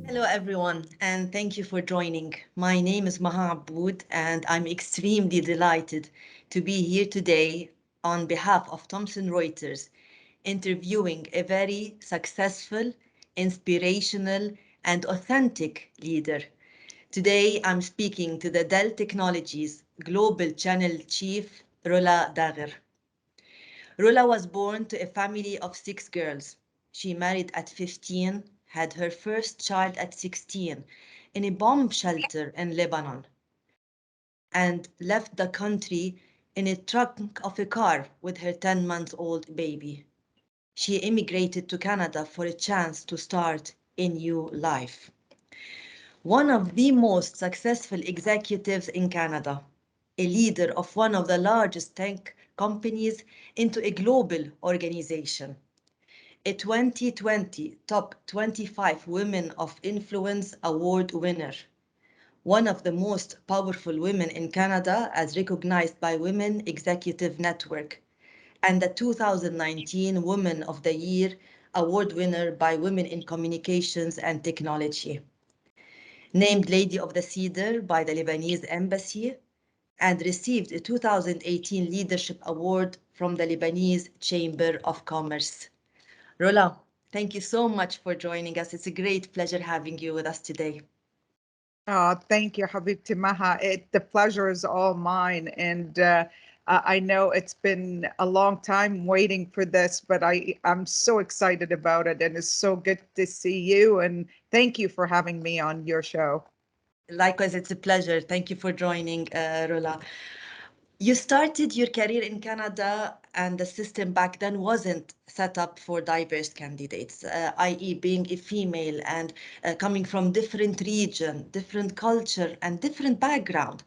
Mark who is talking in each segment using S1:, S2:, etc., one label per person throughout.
S1: Hello, everyone, and thank you for joining. My name is Maha Abboud, and I'm extremely delighted to be here today on behalf of Thomson Reuters, interviewing a very successful, inspirational, and authentic leader. Today, I'm speaking to the Dell Technologies Global Channel Chief, Rola Dagher. Rola was born to a family of 6 girls. She married at 15, had her first child at 16 in a bomb shelter in Lebanon, and left the country in a trunk of a car with her 10-month-old baby. She immigrated to Canada for a chance to start a new life. One of the most successful executives in Canada, a leader of one of the largest tech companies into a global organization, a 2020 Top 25 Women of Influence Award winner, one of the most powerful women in Canada as recognized by Women Executive Network, and the 2019 Woman of the Year Award winner by Women in Communications and Technology, named Lady of the Cedar by the Lebanese Embassy, and received a 2018 Leadership Award from the Lebanese Chamber of Commerce. Rola, thank you so much for joining us. It's a great pleasure having you with us today.
S2: Thank you, Habibti Maha. The pleasure is all mine. And I know it's been a long time waiting for this, but I'm so excited about it. And it's so good to see you. And thank you for having me on your show.
S1: Likewise, it's a pleasure. Thank you for joining, Rola. You started your career in Canada, and the system back then wasn't set up for diverse candidates, i.e., being a female and coming from different region, different culture, and different background.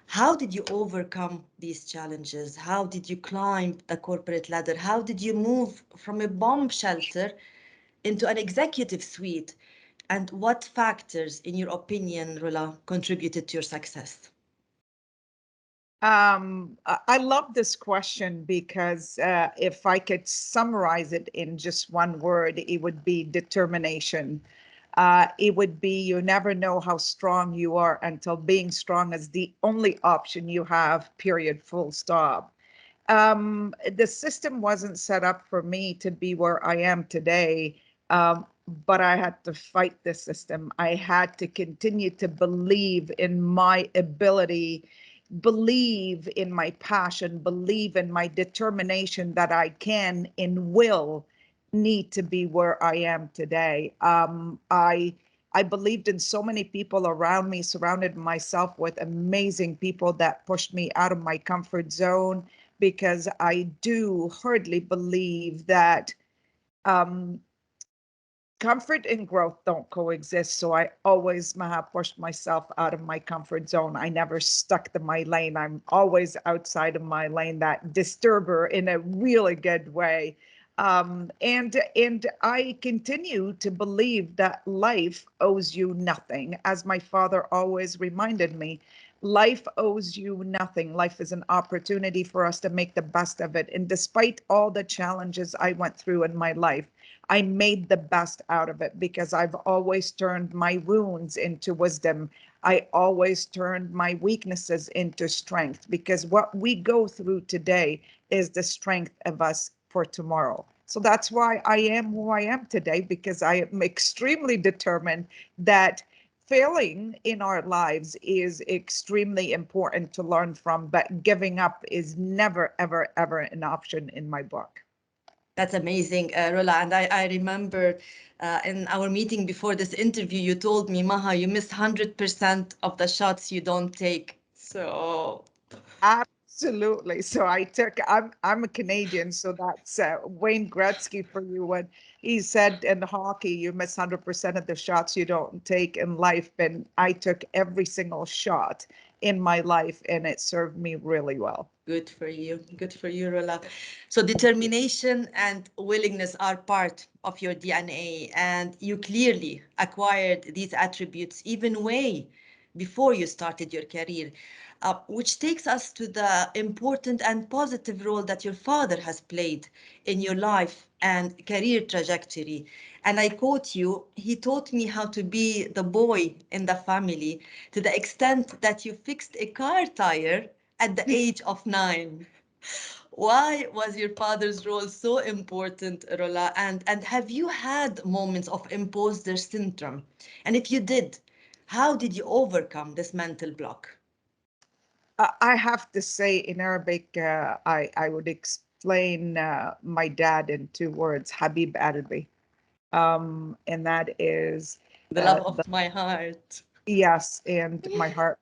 S1: How did you overcome these challenges? How did you climb the corporate ladder? How did you move from a bomb shelter into an executive suite? And what factors, in your opinion, Rola, contributed to your success?
S2: I love this question because if I could summarize it in just one word, it would be determination. It would be you never know how strong you are until being strong is the only option you have, period, full stop. The system wasn't set up for me to be where I am today, but I had to fight the system. I had to continue to believe in my ability, believe in my passion, believe in my determination that I can and will need to be where I am today. I believed in so many people around me, surrounded myself with amazing people that pushed me out of my comfort zone because I do hardly believe that um, comfort and growth don't coexist. So I always have pushed myself out of my comfort zone. I never stuck to my lane. I'm always outside of my lane, that disturber in a really good way. And I continue to believe that life owes you nothing. As my father always reminded me, life owes you nothing. Life is an opportunity for us to make the best of it. And despite all the challenges I went through in my life, I made the best out of it because I've always turned my wounds into wisdom. I always turned my weaknesses into strength because what we go through today is the strength of us for tomorrow. So that's why I am who I am today, because I am extremely determined that failing in our lives is extremely important to learn from, but giving up is never, ever, ever an option in my book.
S1: That's amazing, Rola. And I remember in our meeting before this interview, you told me, Maha, you miss 100% of the shots you don't take. So
S2: Absolutely. So I'm a Canadian, so that's Wayne Gretzky for you. When he said in hockey, you miss 100% of the shots you don't take in life. And I took every single shot in my life, and it served me really well.
S1: good for you. Good for you, Rola. So determination and willingness are part of your DNA, and you clearly acquired these attributes even way before you started your career. which takes us to the important and positive role that your father has played in your life and career trajectory. And I quote you, he taught me how to be the boy in the family to the extent that you fixed a car tire at the age of 9. Why was your father's role so important, Rola? And have you had moments of imposter syndrome? And if you did, how did you overcome this mental block?
S2: I have to say, in Arabic, I would explain my dad in 2 words, Habib Arabi. And that is
S1: The love
S2: the
S1: of my heart.
S2: yes, and my heart,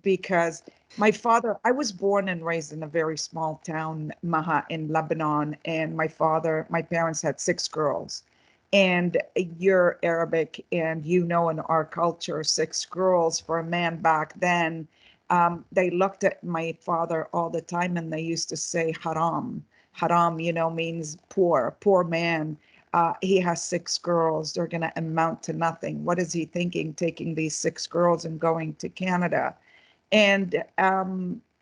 S2: because my father, I was born and raised in a very small town, Maha, in Lebanon, and my parents had 6 girls. And you're Arabic, and you know, in our culture, 6 girls for a man back then, they looked at my father all the time and they used to say haram. Haram, means poor, poor man. He has 6 girls. They're going to amount to nothing. What is he thinking, taking these 6 girls and going to Canada? And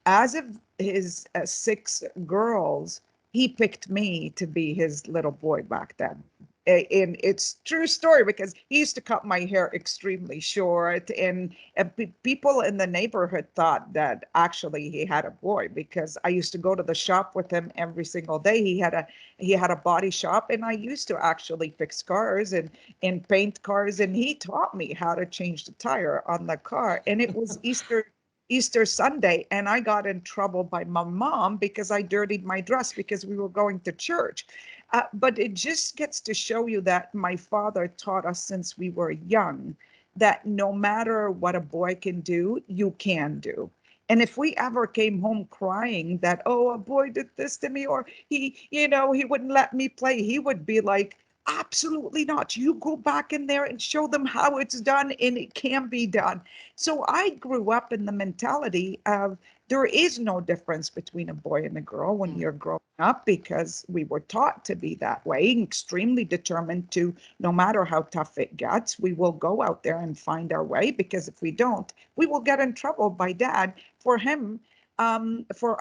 S2: as of his 6 girls, he picked me to be his little boy back then. And it's true story because he used to cut my hair extremely short, and people in the neighborhood thought that actually he had a boy because I used to go to the shop with him every single day. He had a body shop, and I used to actually fix cars and paint cars, and he taught me how to change the tire on the car. And it was Easter Sunday, and I got in trouble by my mom because I dirtied my dress because we were going to church. But it just gets to show you that my father taught us since we were young that no matter what a boy can do, you can do. And if we ever came home crying that, oh, a boy did this to me, or he wouldn't let me play, he would be like, absolutely not. You go back in there and show them how it's done, and it can be done. So I grew up in the mentality of there is no difference between a boy and a girl when
S1: Mm.
S2: you're growing up because we were taught to be that way, extremely determined to, no matter how tough it gets, we will go out there and find our way, because if we don't, we will get in trouble by dad for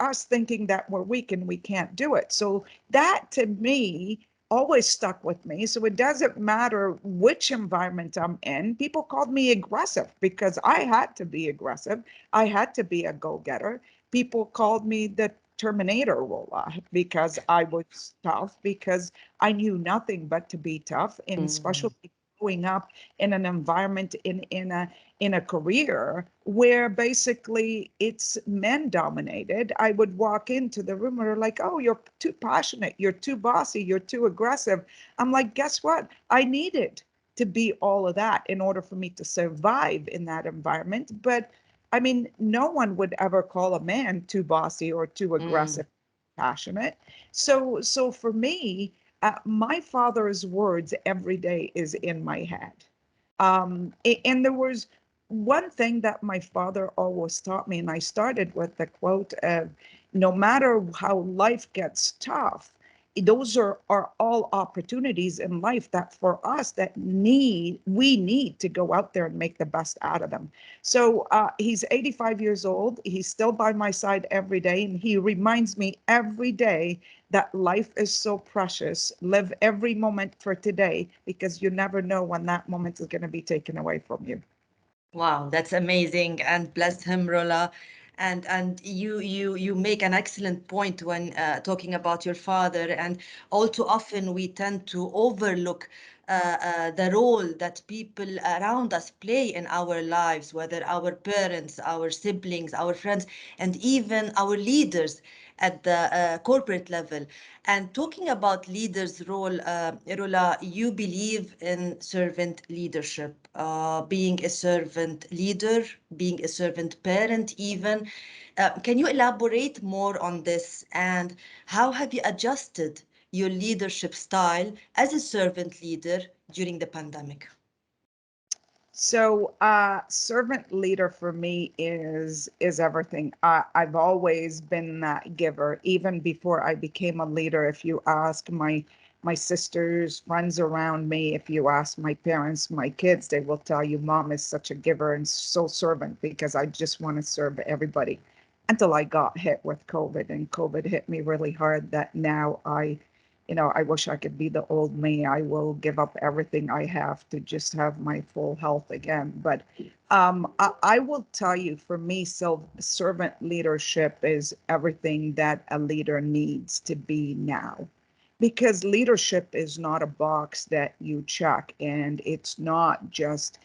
S2: us thinking that we're weak and we can't do it. So that to me always stuck with me. So it doesn't matter which environment I'm in. People called me aggressive because I had to be aggressive. I had to be a go-getter. People called me the Terminator, Rola, because I was tough, because I knew nothing but to be tough, and
S1: Mm.
S2: especially growing up in an environment in a career where basically it's men dominated. I would walk into the room and they're like, oh, you're too passionate, you're too bossy, you're too aggressive. I'm like, guess what? I needed to be all of that in order for me to survive in that environment. But I mean, no one would ever call a man too bossy or too
S1: Mm.
S2: aggressive, passionate. So for me, my father's words every day is in my head. And there was one thing that my father always taught me, and I started with the quote of, no matter how life gets tough, those are all opportunities in life that for us that we need to go out there and make the best out of them. So he's 85 years old. He's still by my side every day, and he reminds me every day that life is so precious. Live every moment for today because you never know when that moment is going to be taken away from you.
S1: Wow, that's amazing, and bless him, Rola. And you make an excellent point when talking about your father. And all too often we tend to overlook the role that people around us play in our lives, whether our parents, our siblings, our friends, and even our leaders at the corporate level. And talking about leaders' role, Rola, you believe in servant leadership, being a servant leader, being a servant parent, even. Can you elaborate more on this? And how have you adjusted your leadership style as a servant leader during the pandemic?
S2: So, servant leader for me is everything. I've always been that giver, even before I became a leader. If you ask my sisters, friends around me, if you ask my parents, my kids, they will tell you, Mom is such a giver and so servant because I just want to serve everybody. until I got hit with COVID, and COVID hit me really hard that now I wish I could be the old me. I will give up everything I have to just have my full health again. But I will tell you, for me, servant leadership is everything that a leader needs to be now. Because leadership is not a box that you check, and it's not just,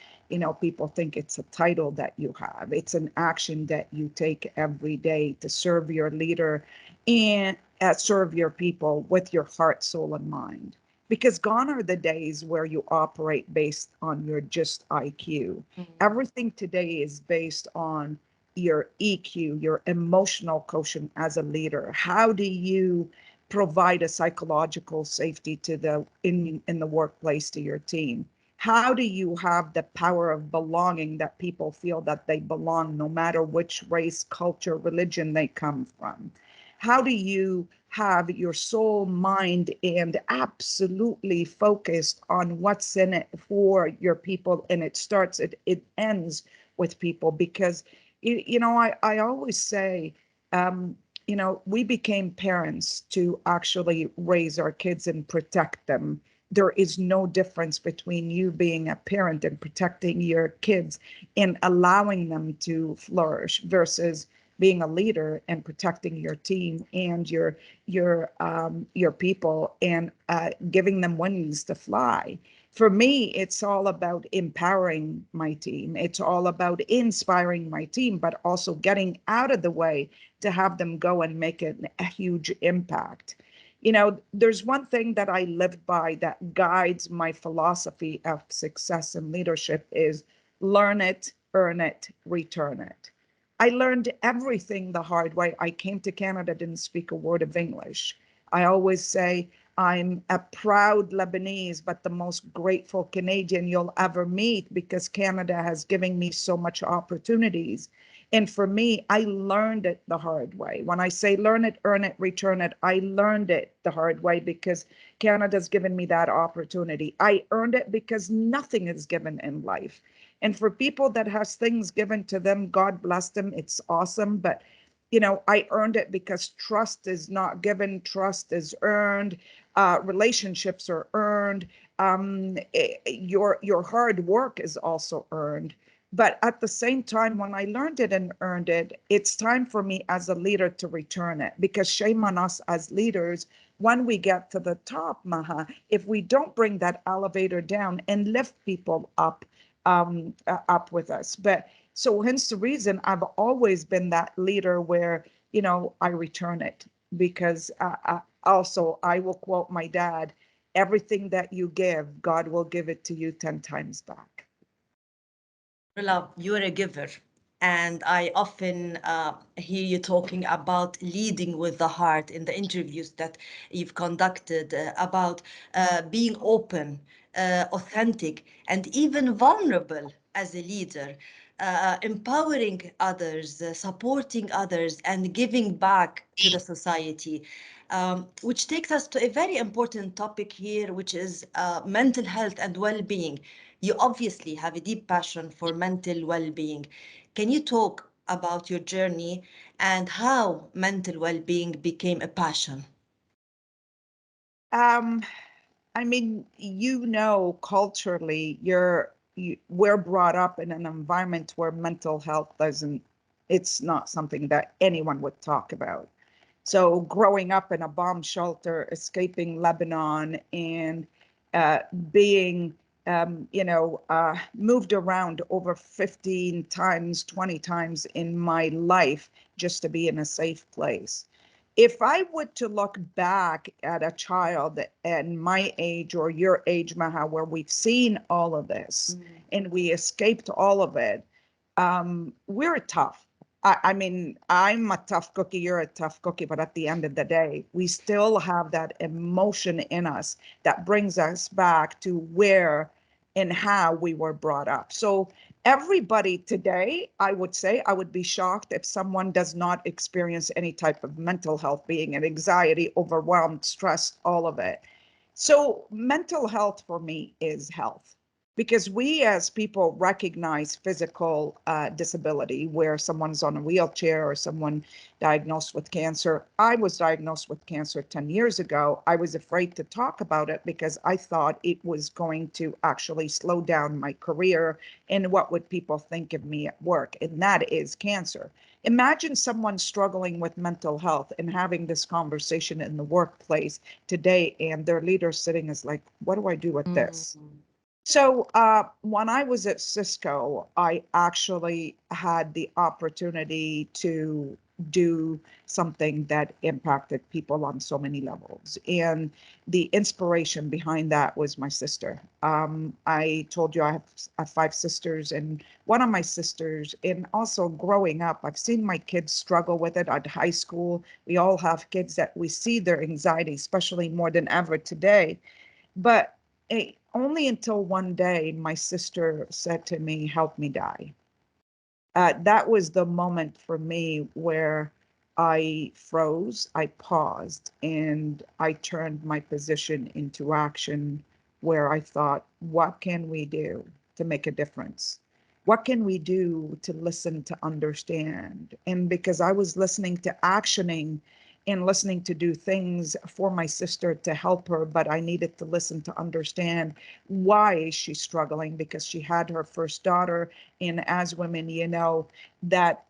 S2: people think it's a title that you have. It's an action that you take every day to serve your leader and serve your people with your heart, soul, and mind. Because gone are the days where you operate based on your just IQ. Everything today is based on your EQ, your emotional quotient as a leader. How do you provide a psychological safety to in the workplace to your team? How do you have the power of belonging, that people feel that they belong no matter which race, culture, religion they come from? How do you have your soul, mind, and absolutely focused on what's in it for your people? And it ends with people. Because I always say, we became parents to actually raise our kids and protect them. There is no difference between you being a parent and protecting your kids and allowing them to flourish versus being a leader and protecting your team and your people, and giving them wings to fly. For me, it's all about empowering my team. It's all about inspiring my team, but also getting out of the way to have them go and make a huge impact. There's one thing that I live by that guides my philosophy of success and leadership is learn it, earn it, return it. I learned everything the hard way. I came to Canada, didn't speak a word of English. I always say I'm a proud Lebanese, but the most grateful Canadian you'll ever meet, because Canada has given me so much opportunities. And for me, I learned it the hard way. When I say learn it, earn it, return it, I learned it the hard way because Canada's given me that opportunity. I earned it because nothing is given in life. And for people that has things given to them, God bless them, it's awesome. But I earned it because trust is not given, trust is earned. Relationships are earned. Your hard work is also earned. But at the same time, when I learned it and earned it, it's time for me as a leader to return it. Because shame on us as leaders, when we get to the top, Maha, if we don't bring that elevator down and lift people up with us. But so hence the reason I've always been that leader where, I return it. Because also I will quote my dad, everything that you give, God will give it to you 10 times back.
S1: Rola, you're a giver. And I often hear you talking about leading with the heart in the interviews that you've conducted, about being open, authentic, and even vulnerable as a leader, empowering others, supporting others, and giving back to the society. Which takes us to a very important topic here, which is mental health and well-being. You obviously have a deep passion for mental well-being. Can you talk about your journey and how mental well-being became a passion?
S2: Um, I mean, culturally, we're brought up in an environment where mental health it's not something that anyone would talk about. So growing up in a bomb shelter, escaping Lebanon, and uh, being, moved around over 15 times, 20 times in my life just to be in a safe place. If I were to look back at a child and my age or your age, Maha, where we've seen all of this and we escaped all of it, we're tough. I mean, I'm a tough cookie, you're a tough cookie, but at the end of the day, we still have that emotion in us that brings us back to where and how we were brought up. So everybody today, I would say, I would be shocked if someone does not experience any type of mental health, being an anxiety, overwhelmed, stressed, all of it. So mental health for me is health. because we as people recognize physical disability where someone's on a wheelchair or someone diagnosed with cancer. I was diagnosed with cancer 10 years ago. I was afraid to talk about it because I thought it was going to actually slow down my career and what would people think of me at work, and that is cancer. Imagine someone struggling with mental health and having this conversation in the workplace today, and their leader sitting is like, what do I do with this?
S1: Mm.
S2: So when I was at Cisco, I actually had the opportunity to do something that impacted people on so many levels. And the inspiration behind that was my sister. I told you I have 5 sisters, and one of my sisters, and also growing up, I've seen my kids struggle with it at high school. We all have kids that we see their anxiety, especially more than ever today. But only until one day my sister said to me, help me die. That was the moment for me where I froze, I paused, and I turned my position into action where I thought, what can we do to make a difference? What can we do to listen to understand? And because I was listening to actioning and listening to do things for my sister to help her, but I needed to listen to understand why she's struggling because she had her first daughter. And as women, that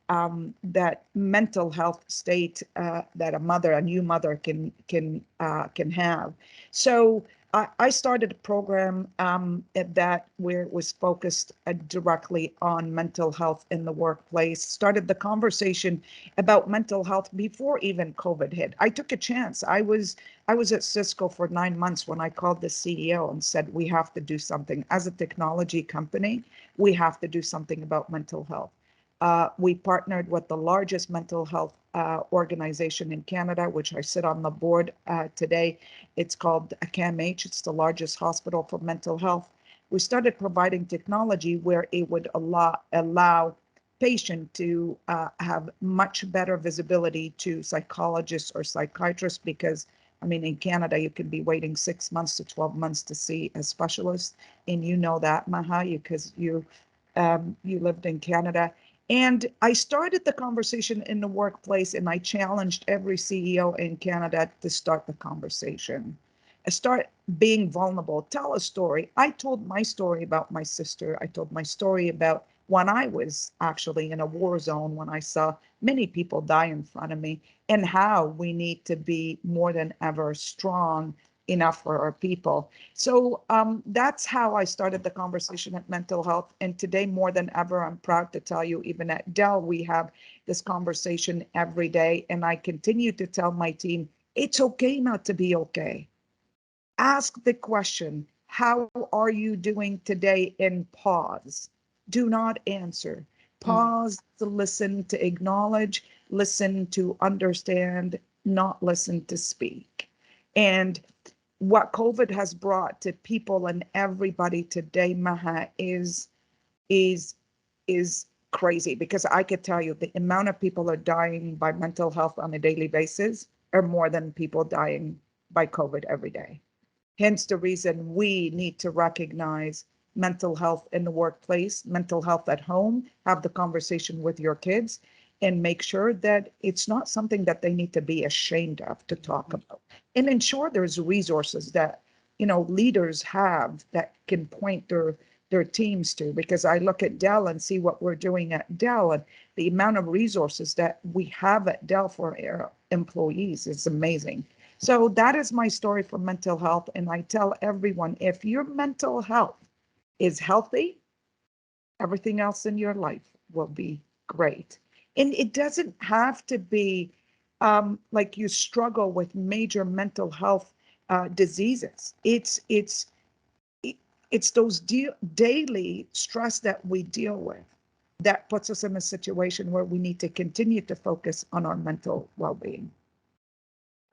S2: mental health state that a new mother can have. So I started a program that where it was focused directly on mental health in the workplace. Started the conversation about mental health before even COVID hit. I took a chance. I was at Cisco for 9 months when I called the CEO and said, we have to do something. As a technology company, we have to do something about mental health. We partnered with the largest mental health organization in Canada, which I sit on the board today. It's called CAMH. It's the largest hospital for mental health. We started providing technology where it would allow patient to have much better visibility to psychologists or psychiatrists because I mean, in Canada, you can be waiting 6 months to 12 months to see a specialist, and you know that, Maha, because you lived in Canada. And I started the conversation in the workplace, and I challenged every CEO in Canada to start the conversation. Start being vulnerable, tell a story. I told my story about my sister. I told my story about when I was actually in a war zone, when I saw many people die in front of me, and how we need to be more than ever strong enough for our people. So that's how I started the conversation at mental health. And today, more than ever, I'm proud to tell you, even at Dell, we have this conversation every day. And I continue to tell my team, it's okay not to be okay. Ask the question, how are you doing today? And pause. Do not answer.
S1: Mm.
S2: Pause to listen, to acknowledge, listen to understand, not listen to speak. And what COVID has brought to people and everybody today, Maha, is is crazy because I could tell you the amount of people are dying by mental health on a daily basis are more than people dying by COVID every day. Hence the reason we need to recognize mental health in the workplace, mental health at home, have the conversation with your kids, and make sure that it's not something that they need to be ashamed of to talk about. And ensure there's resources that leaders have that can point their teams to, because I look at Dell and see what we're doing at Dell, and the amount of resources that we have at Dell for our employees is amazing. So that is my story for mental health. And I tell everyone, if your mental health is healthy, everything else in your life will be great. And it doesn't have to be like you struggle with major mental health diseases. It's those daily stress that we deal with that puts us in a situation where we need to continue to focus on our mental well-being.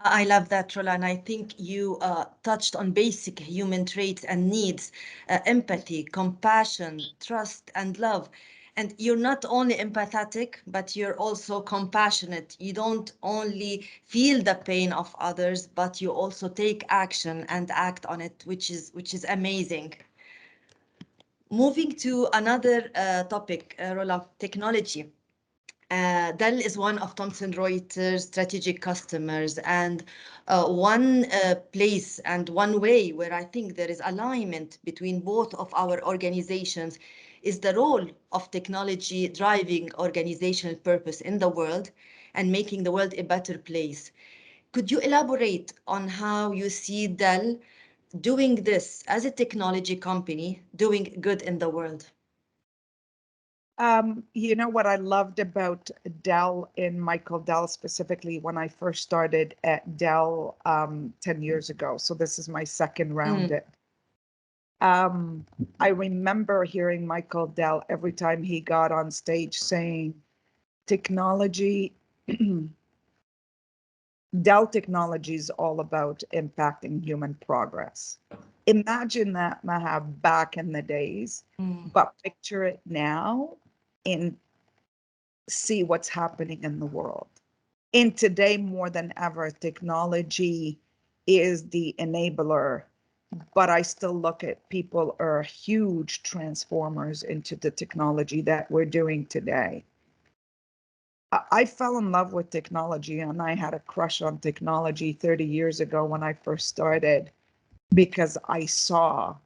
S1: I love that, Rola, and I think you touched on basic human traits and needs, empathy, compassion, trust, and love. And you're not only empathetic, but you're also compassionate. You don't only feel the pain of others, but you also take action and act on it, which is amazing. Moving to another topic, Rola, technology. Dell is one of Thomson Reuters' strategic customers, and one place and one way where I think there is alignment between both of our organizations is the role of technology driving organizational purpose in the world and making the world a better place. Could you elaborate on how you see Dell doing this as a technology company, doing good in the world?
S2: You know what I loved about Dell and Michael Dell specifically when I first started at Dell 10 years ago. So this is my second round. Um, I remember hearing Michael Dell every time he got on stage saying, technology, Dell Technologies is all about impacting human progress. Imagine that, Maha, back in the days, but picture it now and see what's happening in the world. And today, more than ever, technology is the enabler, but I still look at people are huge transformers into the technology that we're doing today. I fell in love with technology and I had a crush on technology 30 years ago when I first started because I saw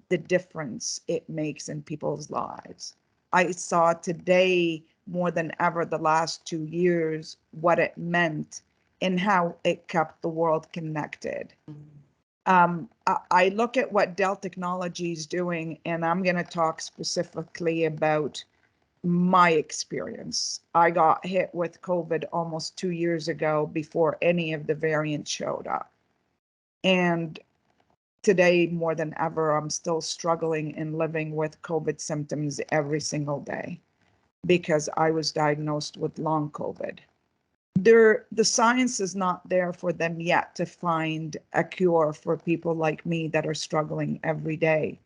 S2: the difference it makes in people's lives. I saw today more than ever the last 2 years what it meant and how it kept the world connected. I look at what Dell Technologies is doing, and I'm going to talk specifically about my experience. I got hit with COVID almost 2 years ago before any of the variants showed up. And today, more than ever, I'm still struggling and living with COVID symptoms every single day because I was diagnosed with long COVID. The science is not there for them yet to find a cure for people like me that are struggling every day.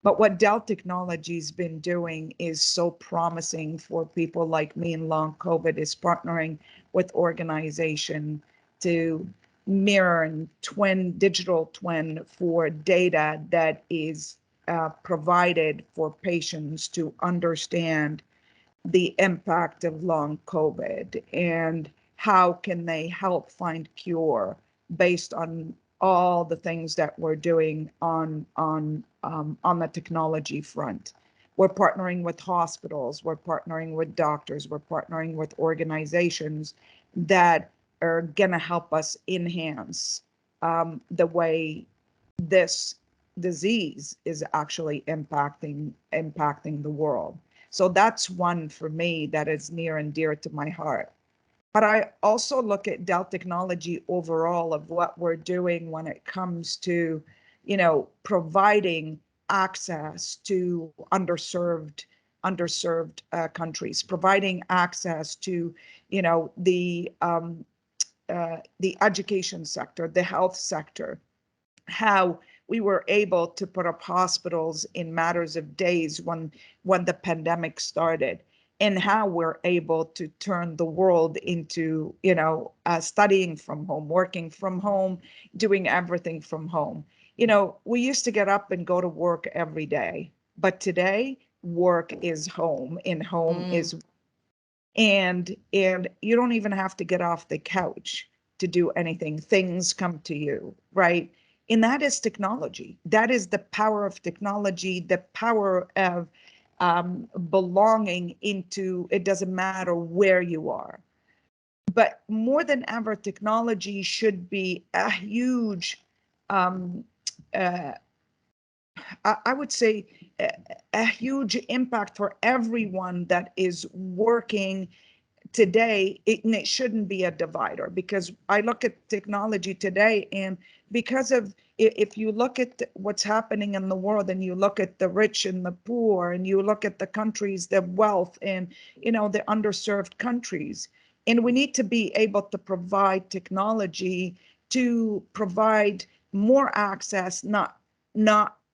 S2: But what Dell Technologies been doing is so promising for people like me in long COVID is partnering with organization to mirror and digital twin for data that is provided for patients to understand the impact of long COVID and how can they help find cure based on all the things that we're doing on the technology front. We're partnering with hospitals, we're partnering with doctors, we're partnering with organizations that are going to help us enhance the way this disease is actually impacting the world. So that's one for me that is near and dear to my heart. But I also look at Dell Technology overall of what we're doing when it comes to, providing access to underserved countries, providing access to, the education sector, the health sector, how we were able to put up hospitals in matters of days when the pandemic started, and how we're able to turn the world into studying from home, working from home, doing everything from home. We used to get up and go to work every day, but today work is home and home is, and you don't even have to get off the couch to do anything. Things come to you, right? And that is technology. That is the power of technology, the power of belonging into, it doesn't matter where you are. But more than ever, technology should be a huge, um, uh, I would say, a huge impact for everyone that is working today. It shouldn't be a divider, because I look at technology today, and because of, if you look at what's happening in the world and you look at the rich and the poor and you look at the countries, the wealth, and the underserved countries, and we need to be able to provide technology to provide more access, not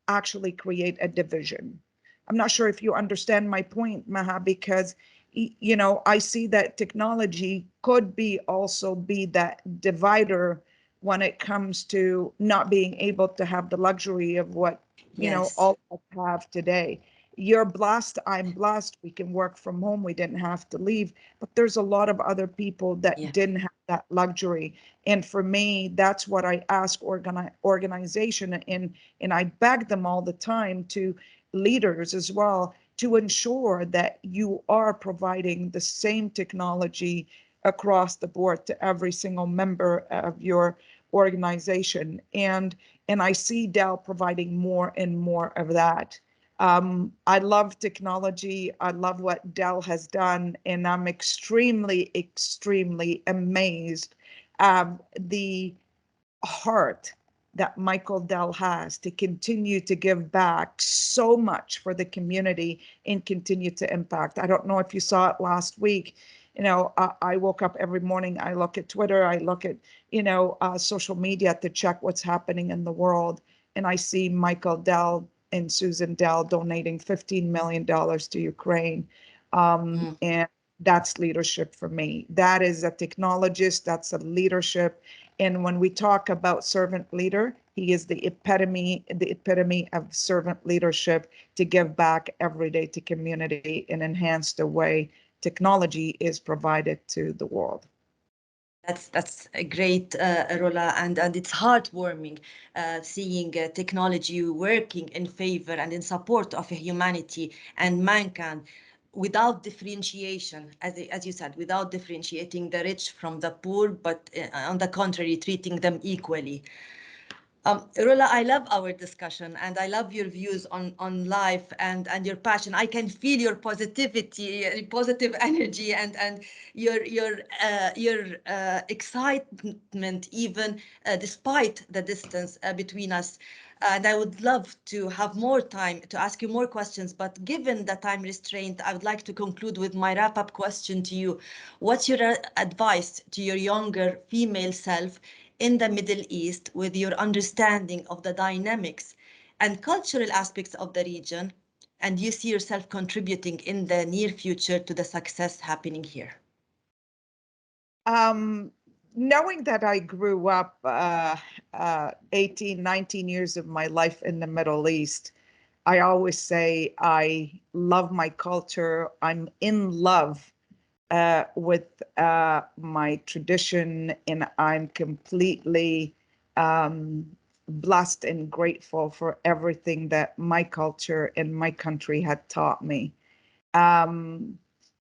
S2: actually create a division. I'm not sure if you understand my point, Maha, because I see that technology could be also be that divider when it comes to not being able to have the luxury of what
S1: Yes.
S2: all of us have today. You're blessed, I'm blessed, we can work from home, we didn't have to leave, but there's a lot of other people that
S1: Yeah.
S2: didn't have that luxury. And for me, that's what I ask organization, and I beg them all the time, to leaders as well, to ensure that you are providing the same technology across the board to every single member of your organization. And I see Dell providing more and more of that. I love technology. I love what Dell has done, and I'm extremely, extremely amazed the heart that Michael Dell has to continue to give back so much for the community and continue to impact. I don't know if you saw it last week. I woke up every morning, I look at Twitter, I look at, social media to check what's happening in the world. And I see Michael Dell and Susan Dell donating $15 million to Ukraine.
S1: Mm.
S2: And that's leadership for me. That is a technologist, that's a leadership. And when we talk about servant leader, he is the epitome of servant leadership, to give back every day to community and enhance the way technology is provided to the world.
S1: That's a great, Rola, and it's heartwarming seeing technology working in favor and in support of humanity and mankind without differentiation, as you said, without differentiating the rich from the poor, but on the contrary, treating them equally. Rola, I love our discussion and I love your views on life and your passion. I can feel your positivity, positive energy, and your excitement, even despite the distance between us. And I would love to have more time to ask you more questions, but given the time restraint, I would like to conclude with my wrap-up question to you. What's your advice to your younger female self in the Middle East, with your understanding of the dynamics and cultural aspects of the region, and you see yourself contributing in the near future to the success happening here?
S2: Um, Knowing that I grew up 18, 19 years of my life in the Middle East, I always say I love my culture. I'm in love with my tradition, and I'm completely blessed and grateful for everything that my culture and my country had taught me. Um,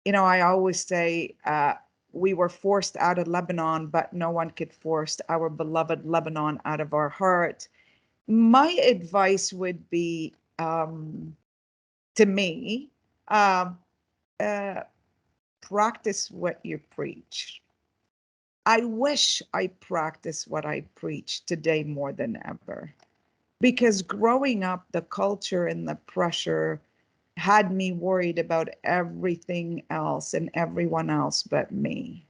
S2: I always say we were forced out of Lebanon, but no one could force our beloved Lebanon out of our heart. My advice would be to me, um, uh, practice what you preach. I wish I practiced what I preach today more than ever, because growing up, the culture and the pressure had me worried about everything else and everyone else but me,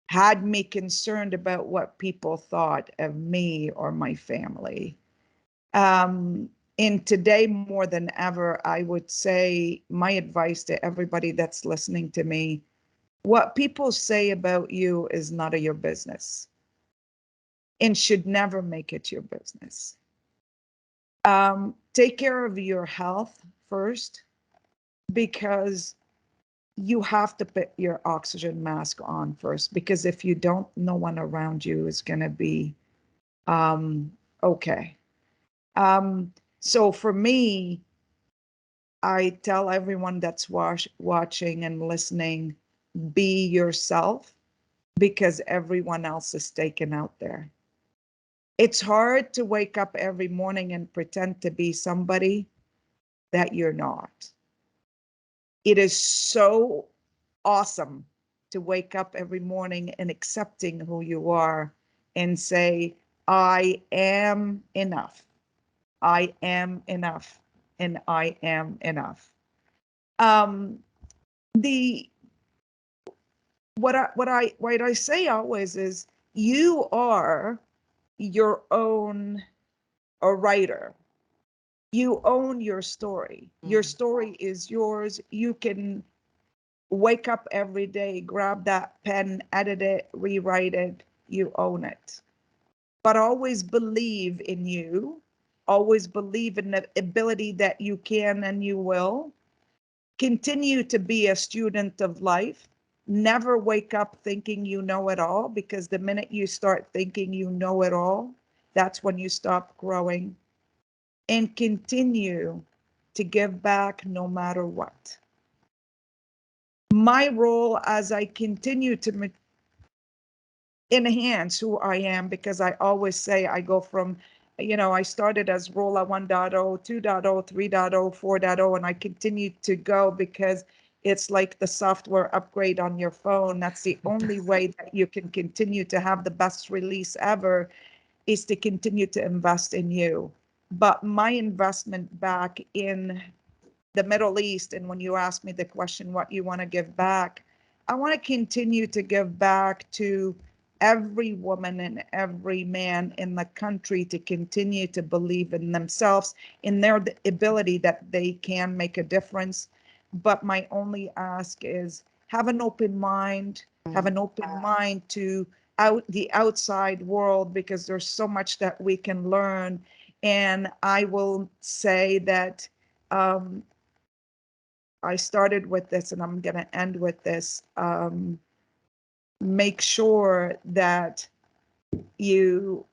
S2: had me concerned about what people thought of me or my family. And today, more than ever, I would say my advice to everybody that's listening to me: what people say about you is none of your business and should never make it your business. Take care of your health first, because you have to put your oxygen mask on first, because if you don't, no one around you is going to be okay. So for me, I tell everyone that's watching and listening, be yourself, because everyone else is taken out there. It's hard to wake up every morning and pretend to be somebody that you're not. It is so awesome to wake up every morning and accepting who you are and say, I am enough. I am enough. And I am enough. Um, the what I say always is, you are your own a writer. You own your story. Your
S1: Mm.
S2: story is yours. You can wake up every day, grab that pen, edit it, rewrite it. You own it. But always believe in you, Always believe in the ability that you can and you will. Continue to be a student of life. Never wake up thinking you know it all, because the minute you start thinking you know it all, that's when you stop growing. And continue to give back no matter what. My role as I continue to enhance who I am, because I always say I go from, I started as Rola 1.0, 2.0, 3.0, 4.0, and I continue to go because it's like the software upgrade on your phone. That's the only way that you can continue to have the best release ever, is to continue to invest in you. But my investment back in the Middle East, and when you ask me the question, what you want to give back, I want to continue to give back to every woman and every man in the country to continue to believe in themselves, in their ability that they can make a difference. But my only ask is have an open mind, have an open mind to the outside world, because there's so much that we can learn. And I will say that I started with this and I'm going to end with this. Make sure that you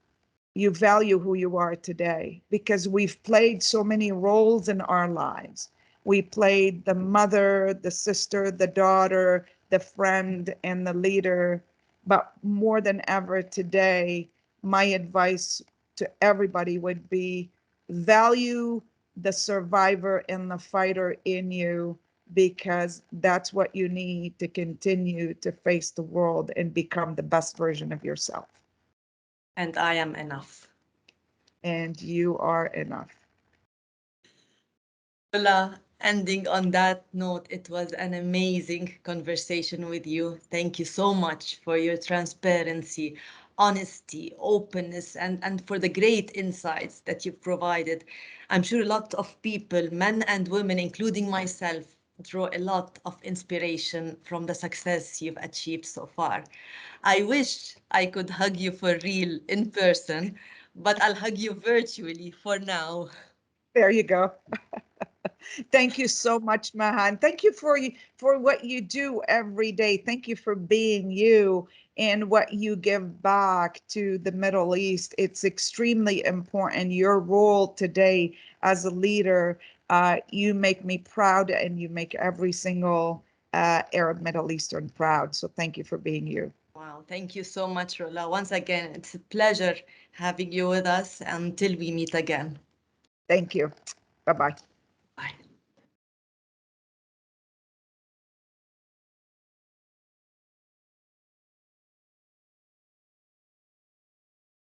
S2: you value who you are today, because we've played so many roles in our lives. We played the mother, the sister, the daughter, the friend, and the leader. But more than ever today, my advice to everybody would be value the survivor and the fighter in you, because that's what you need to continue to face the world and become the best version of yourself.
S1: And I am enough.
S2: And you are enough.
S1: Lola, ending on that note, it was an amazing conversation with you. Thank you so much for your transparency, honesty, openness, and for the great insights that you've provided. I'm sure a lot of people, men and women, including myself, draw a lot of inspiration from the success you've achieved so far. I wish I could hug you for real in person, but I'll hug you virtually for now.
S2: There you go. Thank you so much, Mahan. Thank you for what you do every day. Thank you for being you and what you give back to the Middle East. It's extremely important. Your role today as a leader, you make me proud, and you make every single Arab Middle Eastern proud. So thank you for being you.
S1: Wow, thank you so much, Rola. Once again, it's a pleasure having you with us until we meet again.
S2: Thank you. Bye-bye.